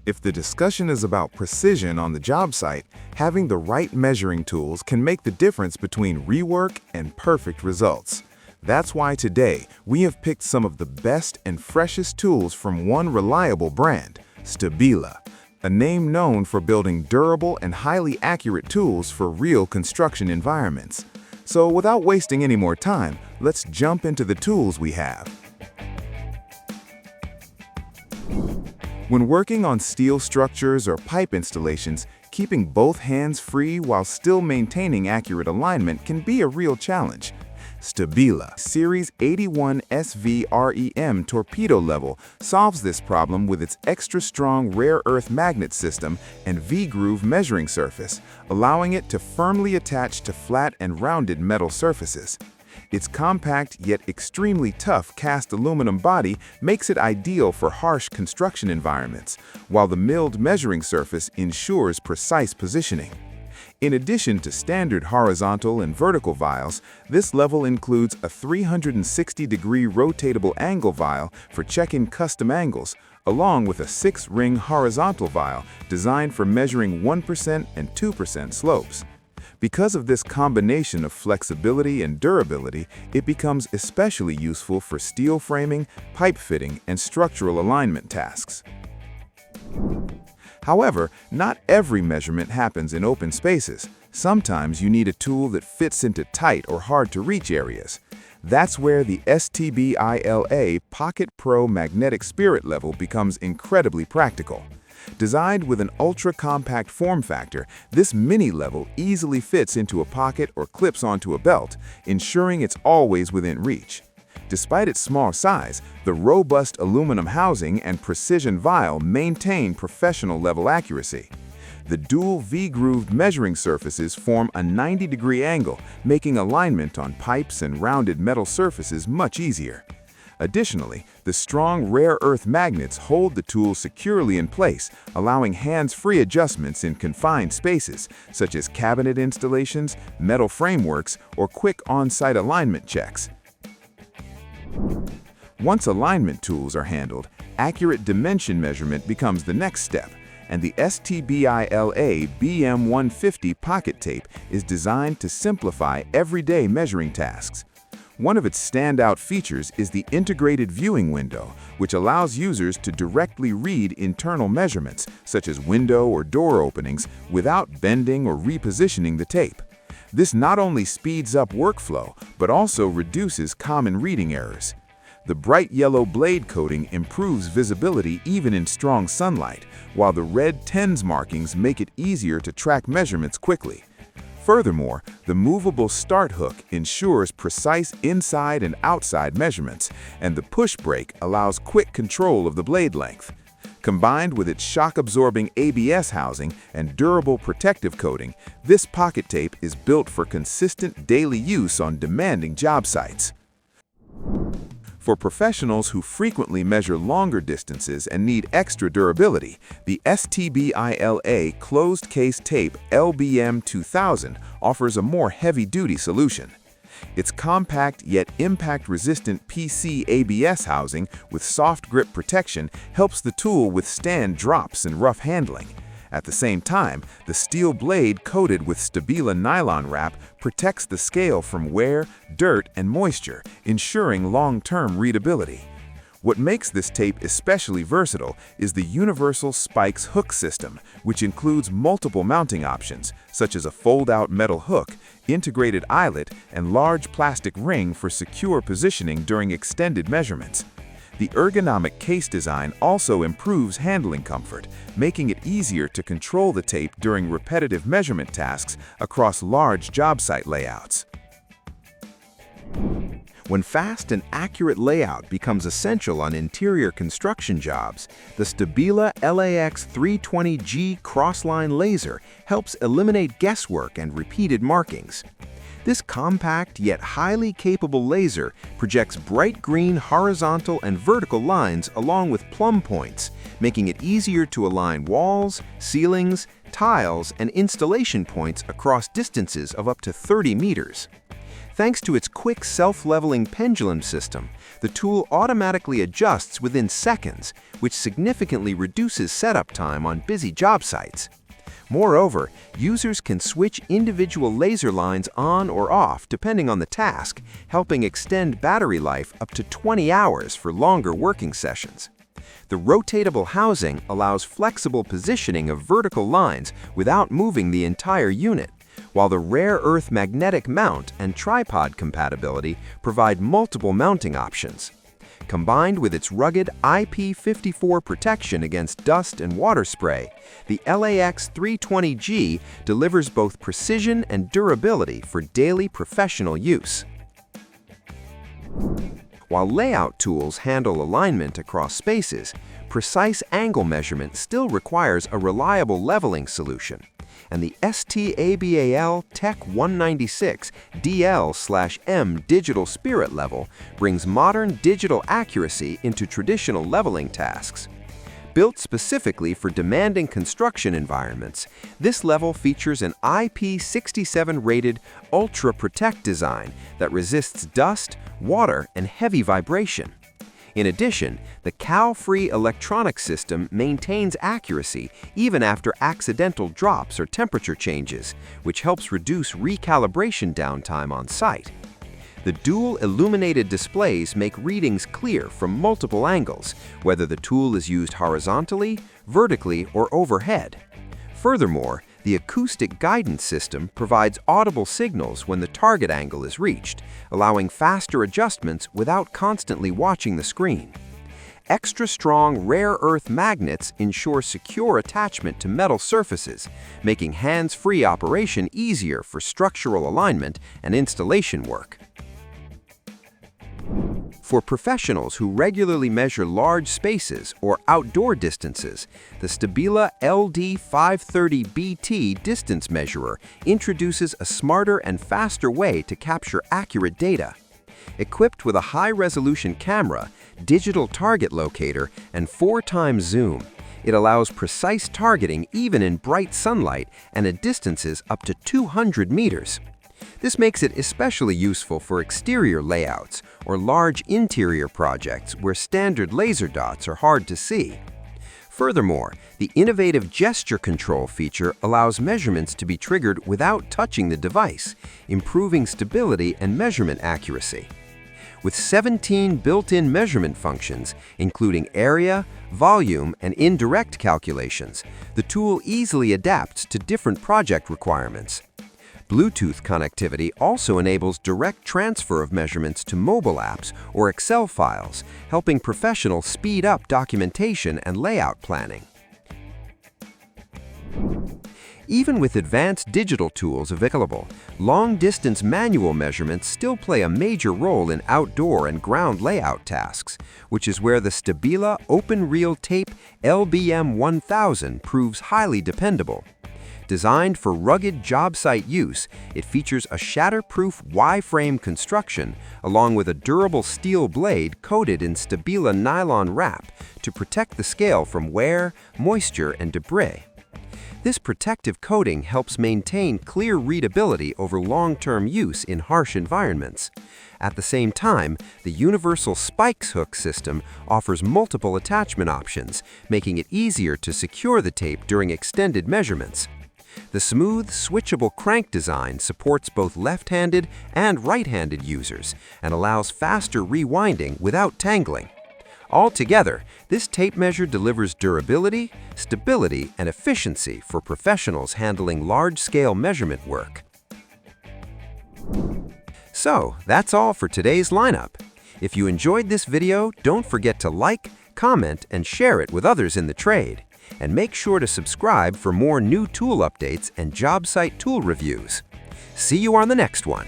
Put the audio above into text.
If the discussion is about precision on the job site, having the right measuring tools can make the difference between rework and perfect results. That's why today we have picked some of the best and freshest tools from one reliable brand, STABILA, a name known for building durable and highly accurate tools for real construction environments. So without wasting any more time, let's jump into the tools we have. When working on steel structures or pipe installations, keeping both hands free while still maintaining accurate alignment can be a real challenge. STABILA Series 81 SVREM Torpedo level solves this problem with its extra strong rare earth magnet system and V-groove measuring surface, allowing it to firmly attach to flat and rounded metal surfaces. Its compact yet extremely tough cast aluminum body makes it ideal for harsh construction environments, while the milled measuring surface ensures precise positioning. In addition to standard horizontal and vertical vials, this level includes a 360-degree rotatable angle vial for checking custom angles, along with a 6-ring horizontal vial designed for measuring 1% and 2% slopes. Because of this combination of flexibility and durability, it becomes especially useful for steel framing, pipe fitting, and structural alignment tasks. However, not every measurement happens in open spaces. Sometimes you need a tool that fits into tight or hard-to-reach areas. That's where the STABILA Pocket PRO Magnetic Spirit level becomes incredibly practical. Designed with an ultra-compact form factor, this mini level easily fits into a pocket or clips onto a belt, ensuring it's always within reach. Despite its small size, the robust aluminum housing and precision vial maintain professional-level accuracy. The dual V-grooved measuring surfaces form a 90-degree angle, making alignment on pipes and rounded metal surfaces much easier. Additionally, the strong rare earth magnets hold the tool securely in place, allowing hands-free adjustments in confined spaces, such as cabinet installations, metal frameworks, or quick on-site alignment checks. Once alignment tools are handled, accurate dimension measurement becomes the next step, and the STABILA BM 150 pocket tape is designed to simplify everyday measuring tasks. One of its standout features is the integrated viewing window, which allows users to directly read internal measurements, such as window or door openings, without bending or repositioning the tape. This not only speeds up workflow, but also reduces common reading errors. The bright yellow blade coating improves visibility even in strong sunlight, while the red TENS markings make it easier to track measurements quickly. Furthermore, the movable start hook ensures precise inside and outside measurements, and the push brake allows quick control of the blade length. Combined with its shock-absorbing ABS housing and durable protective coating, this pocket tape is built for consistent daily use on demanding job sites. For professionals who frequently measure longer distances and need extra durability, the STABILA closed-case tape LBM 2000 offers a more heavy-duty solution. Its compact yet impact-resistant PC ABS housing with soft grip protection helps the tool withstand drops and rough handling. At the same time, the steel blade coated with Stabila nylon wrap protects the scale from wear, dirt, and moisture, ensuring long-term readability. What makes this tape especially versatile is the universal spikes hook system, which includes multiple mounting options, such as a fold-out metal hook, integrated eyelet, and large plastic ring for secure positioning during extended measurements. The ergonomic case design also improves handling comfort, making it easier to control the tape during repetitive measurement tasks across large job site layouts. When fast and accurate layout becomes essential on interior construction jobs, the Stabila LAX 320G Crossline laser helps eliminate guesswork and repeated markings. This compact yet highly capable laser projects bright green horizontal and vertical lines along with plumb points, making it easier to align walls, ceilings, tiles, and installation points across distances of up to 30 meters. Thanks to its quick self-leveling pendulum system, the tool automatically adjusts within seconds, which significantly reduces setup time on busy job sites. Moreover, users can switch individual laser lines on or off depending on the task, helping extend battery life up to 20 hours for longer working sessions. The rotatable housing allows flexible positioning of vertical lines without moving the entire unit, while the rare earth magnetic mount and tripod compatibility provide multiple mounting options. Combined with its rugged IP54 protection against dust and water spray, the LAX 320G delivers both precision and durability for daily professional use. While layout tools handle alignment across spaces, precise angle measurement still requires a reliable leveling solution, and the STABILA Tech 196 DL/M Digital Spirit Level brings modern digital accuracy into traditional leveling tasks. Built specifically for demanding construction environments, this level features an IP67-rated Ultra Protect design that resists dust, water, and heavy vibration. In addition, the cow-free electronic system maintains accuracy even after accidental drops or temperature changes, which helps reduce recalibration downtime on site. The dual illuminated displays make readings clear from multiple angles, whether the tool is used horizontally, vertically, or overhead. Furthermore, the acoustic guidance system provides audible signals when the target angle is reached, allowing faster adjustments without constantly watching the screen. Extra strong rare earth magnets ensure secure attachment to metal surfaces, making hands-free operation easier for structural alignment and installation work. For professionals who regularly measure large spaces or outdoor distances, the Stabila LD530BT distance measurer introduces a smarter and faster way to capture accurate data. Equipped with a high-resolution camera, digital target locator, and 4x zoom, it allows precise targeting even in bright sunlight and at distances up to 200 meters. This makes it especially useful for exterior layouts or large interior projects where standard laser dots are hard to see. Furthermore, the innovative gesture control feature allows measurements to be triggered without touching the device, improving stability and measurement accuracy. With 17 built-in measurement functions, including area, volume, and indirect calculations, the tool easily adapts to different project requirements. Bluetooth connectivity also enables direct transfer of measurements to mobile apps or Excel files, helping professionals speed up documentation and layout planning. Even with advanced digital tools available, long-distance manual measurements still play a major role in outdoor and ground layout tasks, which is where the Stabila Open Reel Tape LBM 1000 proves highly dependable. Designed for rugged job site use, it features a shatterproof Y-frame construction along with a durable steel blade coated in Stabila nylon wrap to protect the scale from wear, moisture, and debris. This protective coating helps maintain clear readability over long-term use in harsh environments. At the same time, the universal spikes hook system offers multiple attachment options, making it easier to secure the tape during extended measurements. The smooth, switchable crank design supports both left-handed and right-handed users and allows faster rewinding without tangling. Altogether, this tape measure delivers durability, stability, and efficiency for professionals handling large-scale measurement work. So, that's all for today's lineup. If you enjoyed this video, don't forget to like, comment, and share it with others in the trade. And make sure to subscribe for more new tool updates and job site tool reviews. See you on the next one.